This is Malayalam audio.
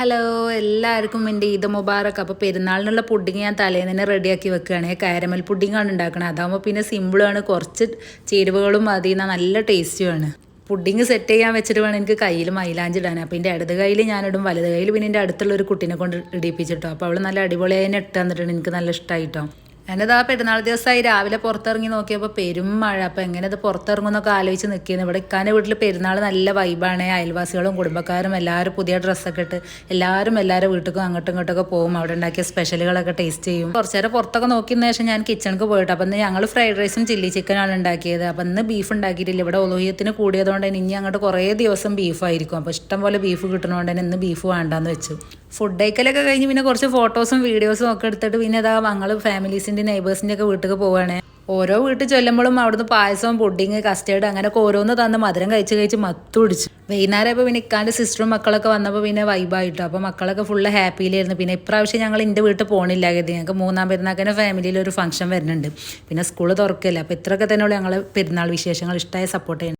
ഹലോ എല്ലാവർക്കും എൻ്റെ ഈദ് മുബാറക്ക്. അപ്പോൾ പെരുന്നാളിനുള്ള പുഡിങ് ഞാൻ തലേന്ന് തന്നെ റെഡിയാക്കി വെക്കുകയാണ്. കാരമൽ പുഡിങ്ങാണ് ഉണ്ടാക്കുന്നത്. അതാകുമ്പോൾ പിന്നെ സിമ്പിളാണ്, കുറച്ച് ചേരുവകളും മതി, എന്നാൽ നല്ല ടേസ്റ്റുമാണ്. പുഡിങ് സെറ്റ് ചെയ്യാൻ വെച്ചിട്ട് വേണം എനിക്ക് കയ്യിൽ മൈലാഞ്ചി ഇടാൻ. അപ്പോൾ എൻ്റെ ഇടത് കയ്യിൽ ഞാനിടും, വലത് കയ്യിൽ പിന്നെ എൻ്റെ അടുത്തുള്ള ഒരു കുട്ടീനെ കൊണ്ട് ഇടിപ്പിച്ചിട്ടോ. അപ്പോൾ അവൾ നല്ല അടിപൊളിയായി തന്നെ ഇട്ട് തന്നിട്ടുണ്ട്, എനിക്ക് നല്ല ഇഷ്ടമായിട്ടോ. എന്നിട്ട് ആ പെരുന്നാൾ ദിവസമായി രാവിലെ പുറത്തിറങ്ങി നോക്കിയപ്പോൾ പെരും മഴ. അപ്പോൾ എങ്ങനെ ഇത് പുറത്തിറങ്ങുന്നൊക്കെ ആലോചിച്ച് നിൽക്കുന്നു. ഇവിടെ ഇക്കാൻ്റെ വീട്ടിൽ പെരുന്നാൾ നല്ല വൈബാണ്. അയൽവാസികളും കുടുംബക്കാരും എല്ലാവരും പുതിയ ഡ്രസ്സൊക്കെ ഇട്ട് എല്ലാവരും വീട്ടിലും അങ്ങോട്ടും ഇങ്ങോട്ടൊക്കെ പോകും. അവിടെ ഉണ്ടാക്കിയ സ്പെഷ്യലുകളൊക്കെ ടേസ്റ്റ് ചെയ്യും. കുറച്ച് നേരം പുറത്തൊക്കെ നോക്കിയതിന് ശേഷം ഞാൻ കിച്ചണിക്ക് പോയിട്ട്, അപ്പം ഇന്ന് ഞങ്ങൾ ഫ്രൈഡ് റൈസും ചില്ലി ചിക്കനാണ് ഉണ്ടാക്കിയത്. അപ്പം ഇന്ന് ബീഫ് ഉണ്ടാക്കിയിട്ടില്ല. ഇവിടെ ഒലുഹിയത്തിന് കൂടിയതുകൊണ്ട് തന്നെ ഇനി അങ്ങോട്ട് കുറേ ദിവസം ബീഫായിരിക്കും. അപ്പോൾ ഇഷ്ടം പോലെ ബീഫ് കിട്ടുന്നതുകൊണ്ട് തന്നെ ഇന്ന് ബീഫ് വേണ്ടാന്ന് വെച്ചു. ഫുഡ് കഴിക്കലൊക്കെ കഴിഞ്ഞ് പിന്നെ കുറച്ച് ഫോട്ടോസും വീഡിയോസും ഒക്കെ എടുത്തിട്ട് പിന്നെ ഇതാ ഞങ്ങൾ ഫാമിലീസിൻ്റെ നെയ്ബേഴ്സിൻ്റെ ഒക്കെ വീട്ടിൽ പോവുകയാണ്. ഓരോ വീട്ടിൽ ചൊല്ലുമ്പോഴും അവിടുന്ന് പായസവും പുഡിങ് കസ്റ്റേർഡ് അങ്ങനെയൊക്കെ ഓരോന്ന് തന്ന് മധുരം കഴിച്ച് മത്തു പിടിച്ചു. വൈകുന്നേരം ഇപ്പോൾ പിന്നെ ഇക്കാൻ്റെ സിസ്റ്ററും മക്കളൊക്കെ വന്നപ്പോൾ പിന്നെ വൈബായിട്ടോ. അപ്പോൾ മക്കളൊക്കെ ഫുള്ള് ഹാപ്പിയിലായിരുന്നു. പിന്നെ ഇപ്രാവശ്യം ഞങ്ങൾ എൻ്റെ വീട്ടിൽ പോകണില്ല കരുതി. ഞങ്ങൾക്ക് മൂന്നാം പെരുന്നാൾക്കിൻ്റെ ഫാമിലിയിൽ ഒരു ഫംഗ്ഷൻ വരുന്നുണ്ട്. പിന്നെ സ്കൂൾ തുറക്കില്ല. അപ്പോൾ ഇത്രയൊക്കെ തന്നെയുള്ളൂ ഞങ്ങൾ പെരുന്നാൾ വിശേഷങ്ങൾ. ഇഷ്ടമായ സപ്പോർട്ട് ചെയ്യണം.